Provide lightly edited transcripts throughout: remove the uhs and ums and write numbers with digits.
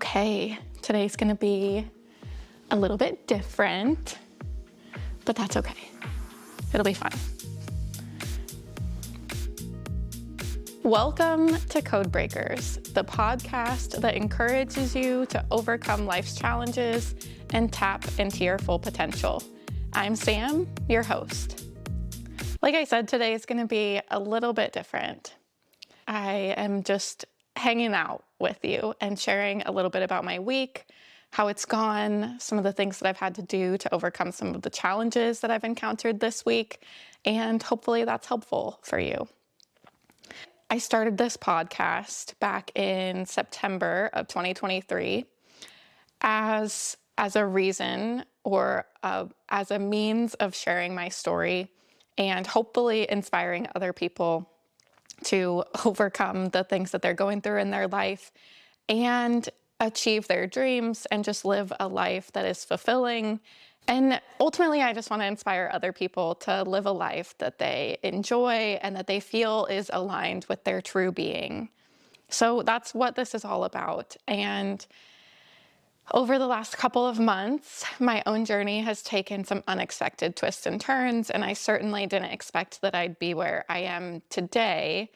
Okay, today's gonna be a little bit different, but that's okay. It'll be fun. Welcome to Code Breakers, the podcast that encourages you to overcome life's challenges and tap into your full potential. I'm Sam, your host. Like I said, today is gonna be a little bit different. I am just hanging out with you and sharing a little bit about my week, how it's gone, some of the things that I've had to do to overcome some of the challenges that I've encountered this week, and hopefully that's helpful for you. I started this podcast back in September of 2023 as a reason or as a means of sharing my story and hopefully inspiring other people to overcome the things that they're going through in their life and achieve their dreams and just live a life that is fulfilling. And ultimately, I just want to inspire other people to live a life that they enjoy and that they feel is aligned with their true being. So that's what this is all about. And over the last couple of months, my own journey has taken some unexpected twists and turns, and I certainly didn't expect that I'd be where I am today.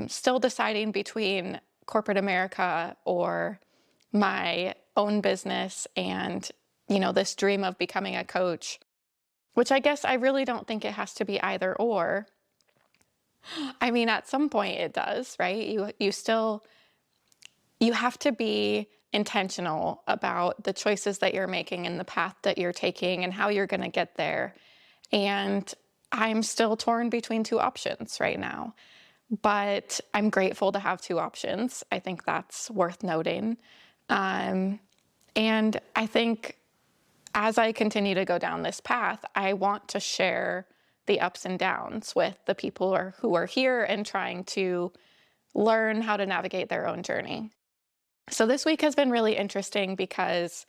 Still deciding between corporate America or my own business and, this dream of becoming a coach, which I guess I really don't think it has to be either or. I mean, at some point it does, right? You have to be intentional about the choices that you're making and the path that you're taking and how you're going to get there. And I'm still torn between two options right now, but I'm grateful to have two options. I think that's worth noting. And I think as I continue to go down this path, I want to share the ups and downs with the people who are here and trying to learn how to navigate their own journey. So this week has been really interesting because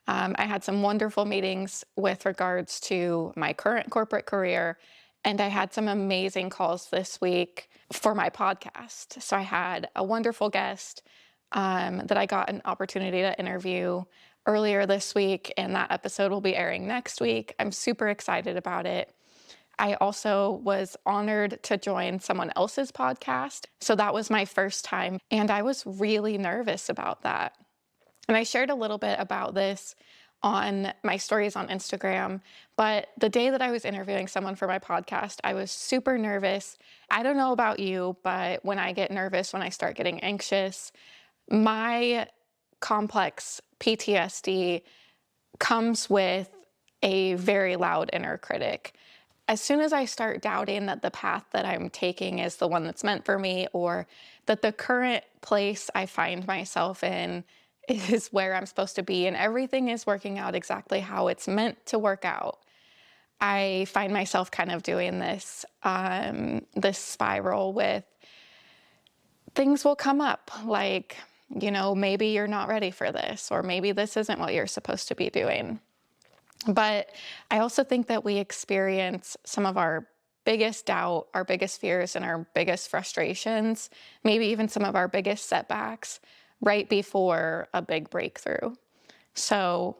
I had some wonderful meetings with regards to my current corporate career, and I had some amazing calls this week for my podcast. So I had a wonderful guest that I got an opportunity to interview earlier this week, and that episode will be airing next week. I'm super excited about it. I also was honored to join someone else's podcast. So that was my first time, and I was really nervous about that. And I shared a little bit about this on my stories on Instagram, but the day that I was interviewing someone for my podcast, I was super nervous. I don't know about you, but when I get nervous, when I start getting anxious, my complex PTSD comes with a very loud inner critic. As soon as I start doubting that the path that I'm taking is the one that's meant for me, or that the current place I find myself in is where I'm supposed to be and everything is working out exactly how it's meant to work out, I find myself kind of doing this spiral with things will come up like, maybe you're not ready for this, or maybe this isn't what you're supposed to be doing. But I also think that we experience some of our biggest doubt, our biggest fears, and our biggest frustrations, maybe even some of our biggest setbacks right before a big breakthrough. So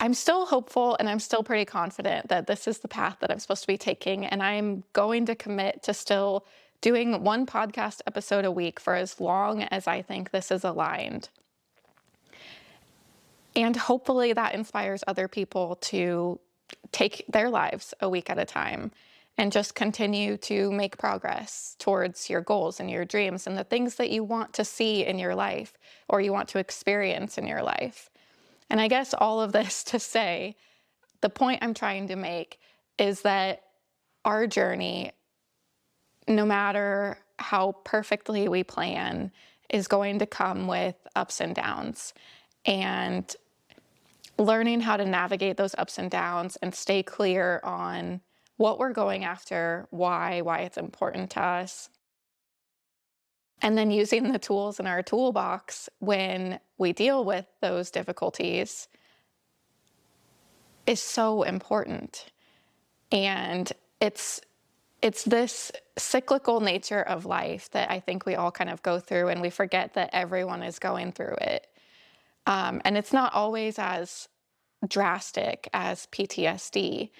I'm still hopeful and I'm still pretty confident that this is the path that I'm supposed to be taking. And I'm going to commit to still doing one podcast episode a week for as long as I think this is aligned. And hopefully that inspires other people to take their lives a week at a time and just continue to make progress towards your goals and your dreams and the things that you want to see in your life or you want to experience in your life. And I guess all of this to say, the point I'm trying to make is that our journey, no matter how perfectly we plan, is going to come with ups and downs. And learning how to navigate those ups and downs and stay clear on what we're going after, why it's important to us. And then using the tools in our toolbox when we deal with those difficulties is so important. And it's this cyclical nature of life that I think we all kind of go through, and we forget that everyone is going through it. And it's not always as drastic as PTSD,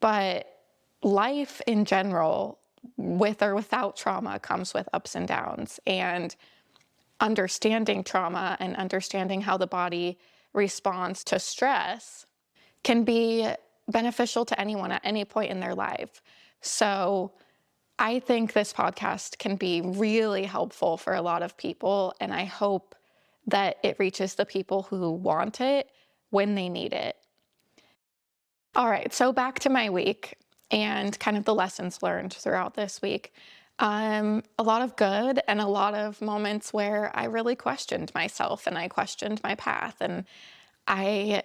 but life in general, with or without trauma, comes with ups and downs. And understanding trauma and understanding how the body responds to stress can be beneficial to anyone at any point in their life. So I think this podcast can be really helpful for a lot of people, and I hope that it reaches the people who want it when they need it. All right, so back to my week and kind of the lessons learned throughout this week. A lot of good and a lot of moments where I really questioned myself and I questioned my path. And I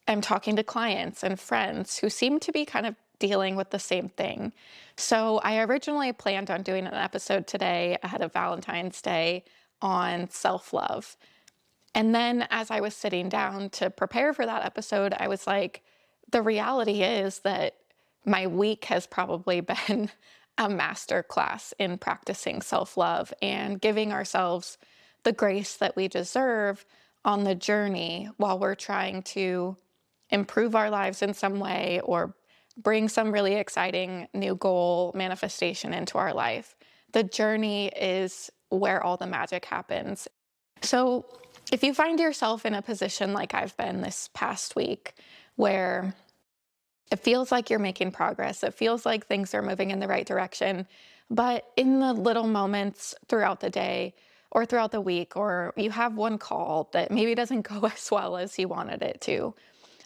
am talking to clients and friends who seem to be kind of dealing with the same thing. So I originally planned on doing an episode today ahead of Valentine's Day on self-love. And then as I was sitting down to prepare for that episode, I was like, the reality is that my week has probably been a master class in practicing self-love and giving ourselves the grace that we deserve on the journey while we're trying to improve our lives in some way or bring some really exciting new goal manifestation into our life. The journey is where all the magic happens. So if you find yourself in a position like I've been this past week, where it feels like you're making progress, it feels like things are moving in the right direction, but in the little moments throughout the day or throughout the week, or you have one call that maybe doesn't go as well as you wanted it to,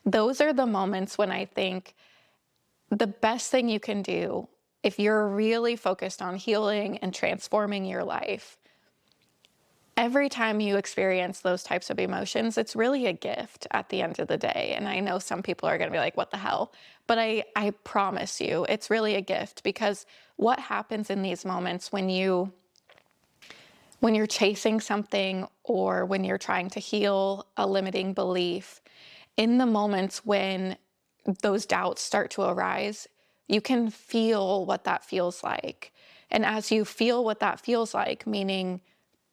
those are the moments when I think the best thing you can do, if you're really focused on healing and transforming your life, every time you experience those types of emotions, it's really a gift at the end of the day. And I know some people are going to be like, what the hell? But I promise you, it's really a gift, because what happens in these moments when you're chasing something or when you're trying to heal a limiting belief, in the moments when those doubts start to arise, you can feel what that feels like. And as you feel what that feels like, meaning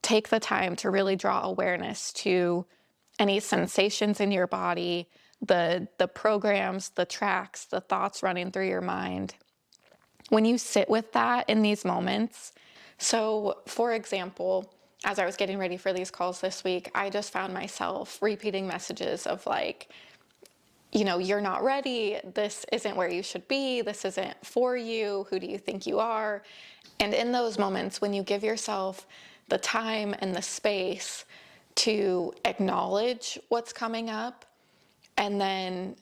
take the time to really draw awareness to any sensations in your body, the programs, the tracks, the thoughts running through your mind. When you sit with that in these moments, so for example, as I was getting ready for these calls this week, I just found myself repeating messages of like, you're not ready. This isn't where you should be. This isn't for you. Who do you think you are? And in those moments, when you give yourself the time and the space to acknowledge what's coming up and then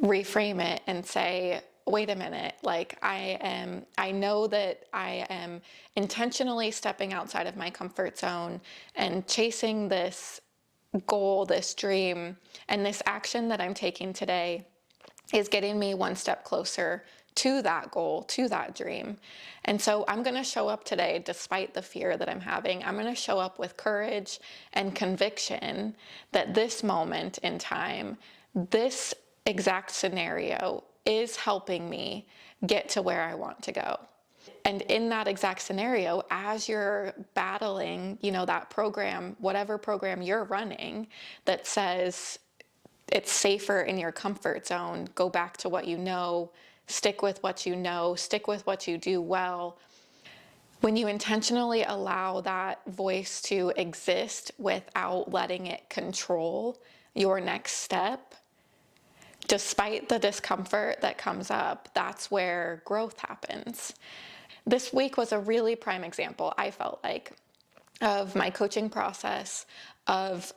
reframe it and say, wait a minute, like I know that I am intentionally stepping outside of my comfort zone and chasing this goal, this dream, and this action that I'm taking today is getting me one step closer to that goal, to that dream. And so I'm going to show up today, despite the fear that I'm having. I'm going to show up with courage and conviction that this moment in time, this exact scenario is helping me get to where I want to go. And in that exact scenario, as you're battling, that program, whatever program you're running that says it's safer in your comfort zone, go back to what you know, stick with what you know, stick with what you do well. When you intentionally allow that voice to exist without letting it control your next step, despite the discomfort that comes up, that's where growth happens. This week was a really prime example, I felt like, of my coaching process, of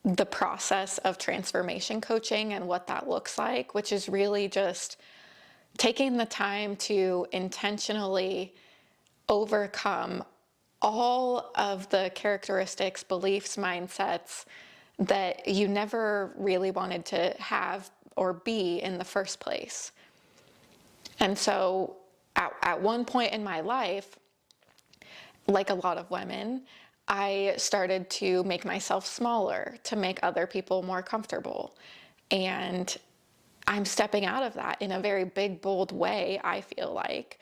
the process of transformation coaching and what that looks like, which is really just taking the time to intentionally overcome all of the characteristics, beliefs, mindsets that you never really wanted to have or be in the first place. And so at one point in my life, like a lot of women, I started to make myself smaller to make other people more comfortable. And I'm stepping out of that in a very big, bold way, I feel like.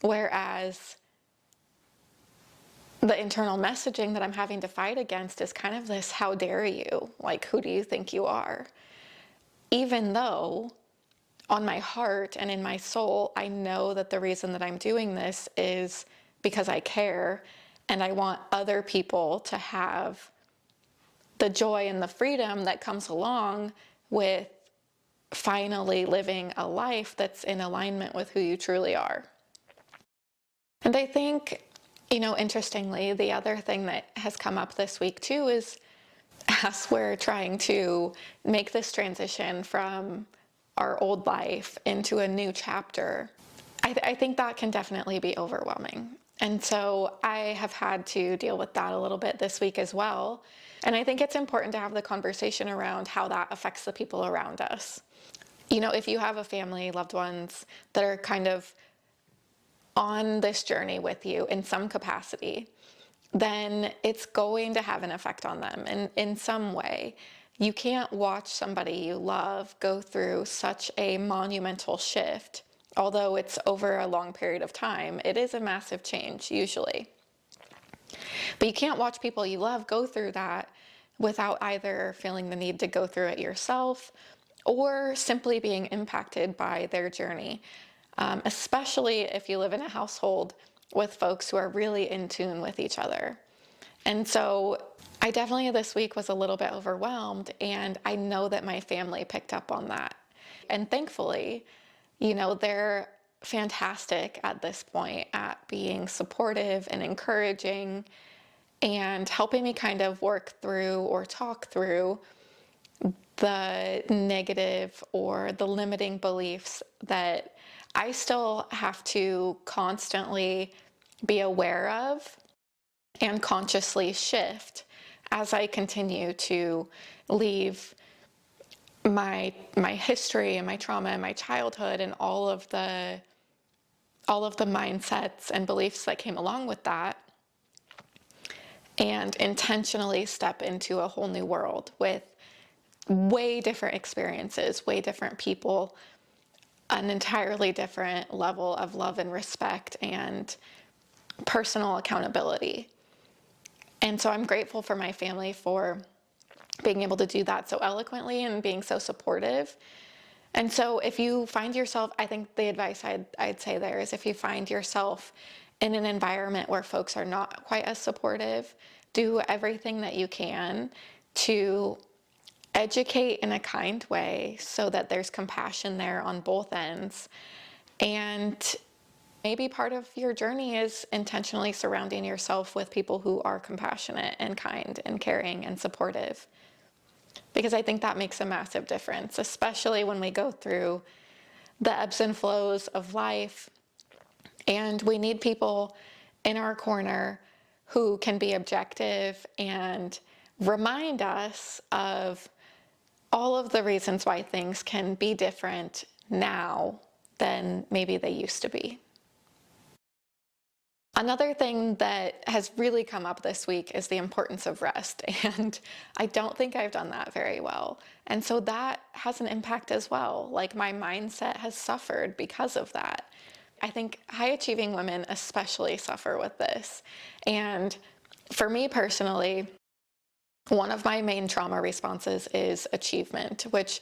Whereas the internal messaging that I'm having to fight against is kind of this, how dare you? Like, who do you think you are? Even though on my heart and in my soul, I know that the reason that I'm doing this is because I care and I want other people to have the joy and the freedom that comes along with finally living a life that's in alignment with who you truly are. And I think, interestingly, the other thing that has come up this week too is as we're trying to make this transition from our old life into a new chapter, I think that can definitely be overwhelming. And so I have had to deal with that a little bit this week as well. And I think it's important to have the conversation around how that affects the people around us. If you have a family, loved ones that are kind of on this journey with you in some capacity, then it's going to have an effect on them in some way. You can't watch somebody you love go through such a monumental shift. Although it's over a long period of time, it is a massive change usually. But you can't watch people you love go through that without either feeling the need to go through it yourself or simply being impacted by their journey, especially if you live in a household with folks who are really in tune with each other. And so I definitely this week was a little bit overwhelmed, and I know that my family picked up on that. And thankfully, they're fantastic at this point at being supportive and encouraging and helping me kind of work through or talk through the negative or the limiting beliefs that I still have to constantly be aware of and consciously shift as I continue to leave my history and my trauma and my childhood and all of the mindsets and beliefs that came along with that, and intentionally step into a whole new world with way different experiences, way different people, an entirely different level of love and respect and personal accountability. And so I'm grateful for my family for being able to do that so eloquently and being so supportive. And so if you find yourself, I think the advice I'd say there is, if you find yourself in an environment where folks are not quite as supportive, do everything that you can to educate in a kind way so that there's compassion there on both ends. And maybe part of your journey is intentionally surrounding yourself with people who are compassionate and kind and caring and supportive. Because I think that makes a massive difference, especially when we go through the ebbs and flows of life. And we need people in our corner who can be objective and remind us of all of the reasons why things can be different now than maybe they used to be. Another thing that has really come up this week is the importance of rest, and I don't think I've done that very well. And so that has an impact as well. Like, my mindset has suffered because of that. I think high achieving women especially suffer with this. And for me personally, one of my main trauma responses is achievement, which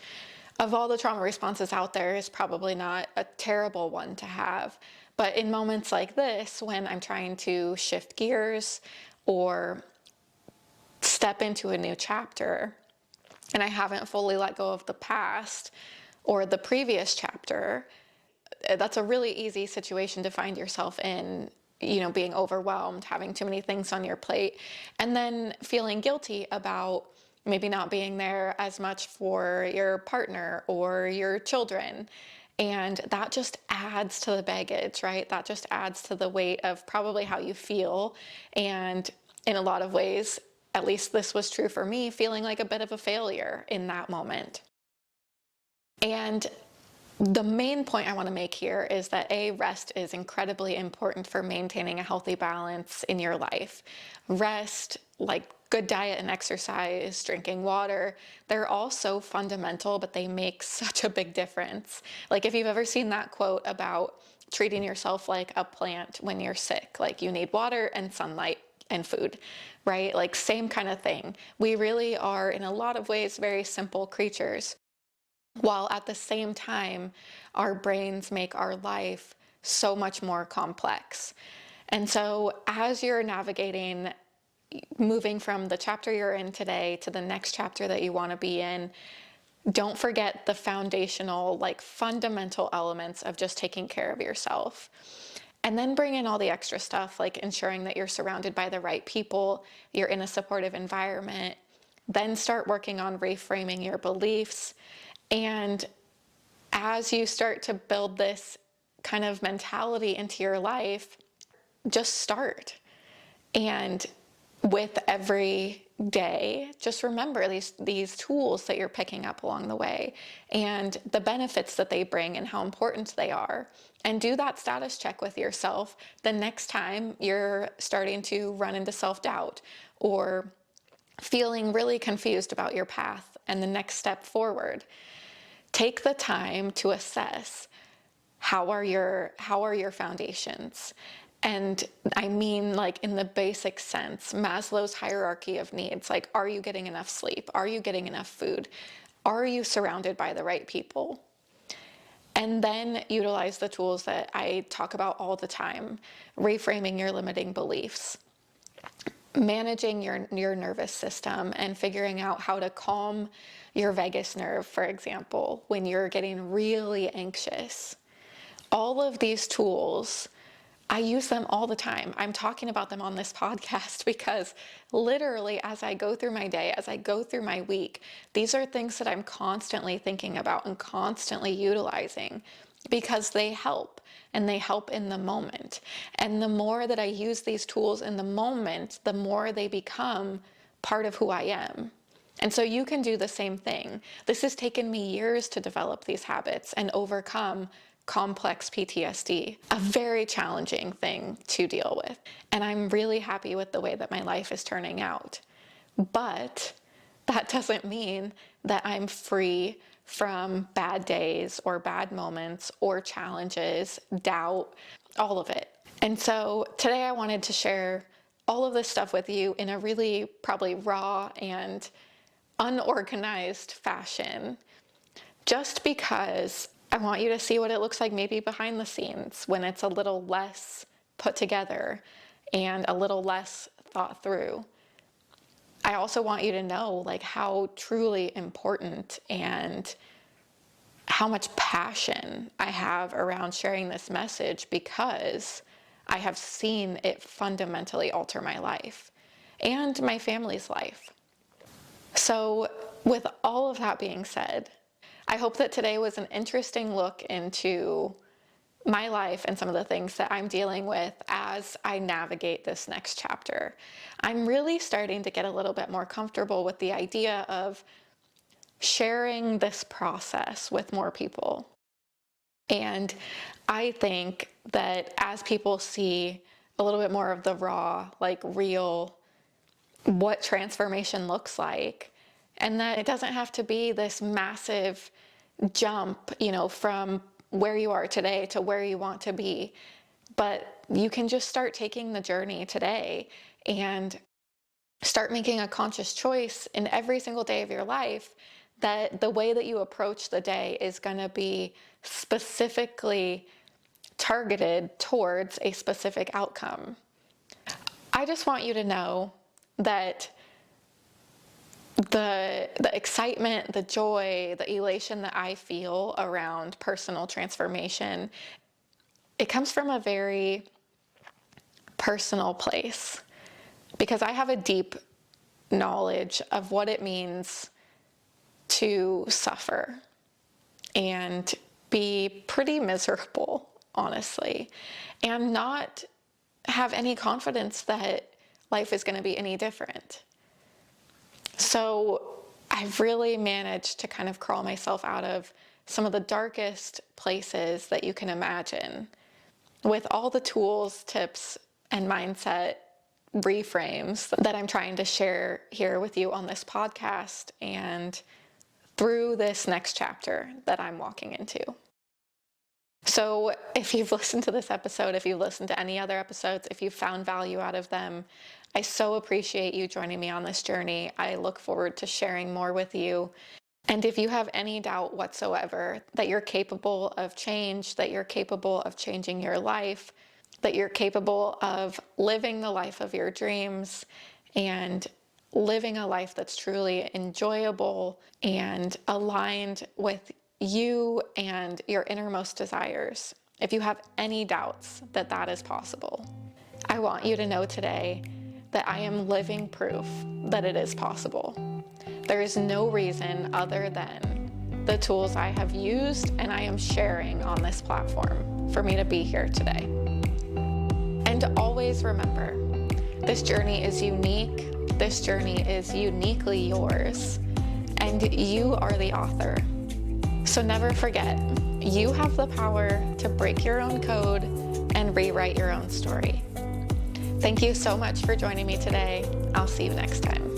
of all the trauma responses out there is probably not a terrible one to have. But in moments like this, when I'm trying to shift gears or step into a new chapter, and I haven't fully let go of the past or the previous chapter, that's a really easy situation to find yourself in, being overwhelmed, having too many things on your plate, and then feeling guilty about maybe not being there as much for your partner or your children. And that just adds to the baggage, right? That just adds to the weight of probably how you feel. And in a lot of ways, at least this was true for me, feeling like a bit of a failure in that moment. And the main point I want to make here is that rest is incredibly important for maintaining a healthy balance in your life. Rest, like good diet and exercise, drinking water, they're all so fundamental, but they make such a big difference. Like, if you've ever seen that quote about treating yourself like a plant when you're sick, like you need water and sunlight and food, right? Like, same kind of thing. We really are, in a lot of ways, very simple creatures, while at the same time, our brains make our life so much more complex. And so, as you're navigating, moving from the chapter you're in today to the next chapter that you want to be in, don't forget the foundational, like, fundamental elements of just taking care of yourself. And then bring in all the extra stuff, like ensuring that you're surrounded by the right people, you're in a supportive environment. Then start working on reframing your beliefs. And as you start to build this kind of mentality into your life, just start. And with every day, just remember these tools that you're picking up along the way and the benefits that they bring and how important they are. And do that status check with yourself the next time you're starting to run into self-doubt or feeling really confused about your path and the next step forward. Take the time to assess, how are your foundations? And I mean, like, in the basic sense, Maslow's hierarchy of needs. Like, are you getting enough sleep? Are you getting enough food? Are you surrounded by the right people? And then utilize the tools that I talk about all the time: reframing your limiting beliefs, managing your nervous system, and figuring out how to calm your vagus nerve, for example, when you're getting really anxious. All of these tools, I use them all the time. I'm talking about them on this podcast because literally, as I go through my day, as I go through my week, these are things that I'm constantly thinking about and constantly utilizing because they help, and they help in the moment. And the more that I use these tools in the moment, the more they become part of who I am. And so you can do the same thing. This has taken me years to develop these habits and overcome complex PTSD, a very challenging thing to deal with. And I'm really happy with the way that my life is turning out. But that doesn't mean that I'm free from bad days or bad moments or challenges, doubt, all of it. And so today I wanted to share all of this stuff with you in a really probably raw and unorganized fashion, just because I want you to see what it looks like maybe behind the scenes when it's a little less put together and a little less thought through. I also want you to know, like, how truly important and how much passion I have around sharing this message, because I have seen it fundamentally alter my life and my family's life. So with all of that being said, I hope that today was an interesting look into my life and some of the things that I'm dealing with as I navigate this next chapter. I'm really starting to get a little bit more comfortable with the idea of sharing this process with more people. And I think that as people see a little bit more of the raw, like, real, what transformation looks like, and that it doesn't have to be this massive jump, from where you are today to where you want to be, but you can just start taking the journey today and start making a conscious choice in every single day of your life that the way that you approach the day is going to be specifically targeted towards a specific outcome. I just want you to know that the excitement, the joy, the elation that I feel around personal transformation, it comes from a very personal place, because I have a deep knowledge of what it means to suffer and be pretty miserable, honestly, and not have any confidence that life is going to be any different. So I've really managed to kind of crawl myself out of some of the darkest places that you can imagine with all the tools, tips, and mindset reframes that I'm trying to share here with you on this podcast and through this next chapter that I'm walking into. So if you've listened to this episode, if you've listened to any other episodes, if you've found value out of them, I so appreciate you joining me on this journey. I look forward to sharing more with you. And if you have any doubt whatsoever that you're capable of change, that you're capable of changing your life, that you're capable of living the life of your dreams and living a life that's truly enjoyable and aligned with you and your innermost desires, if you have any doubts that that is possible, I want you to know today that I am living proof that it is possible. There is no reason other than the tools I have used and I am sharing on this platform for me to be here today. And always remember, this journey is unique. This journey is uniquely yours, and you are the author. So never forget, you have the power to break your own code and rewrite your own story. Thank you so much for joining me today. I'll see you next time.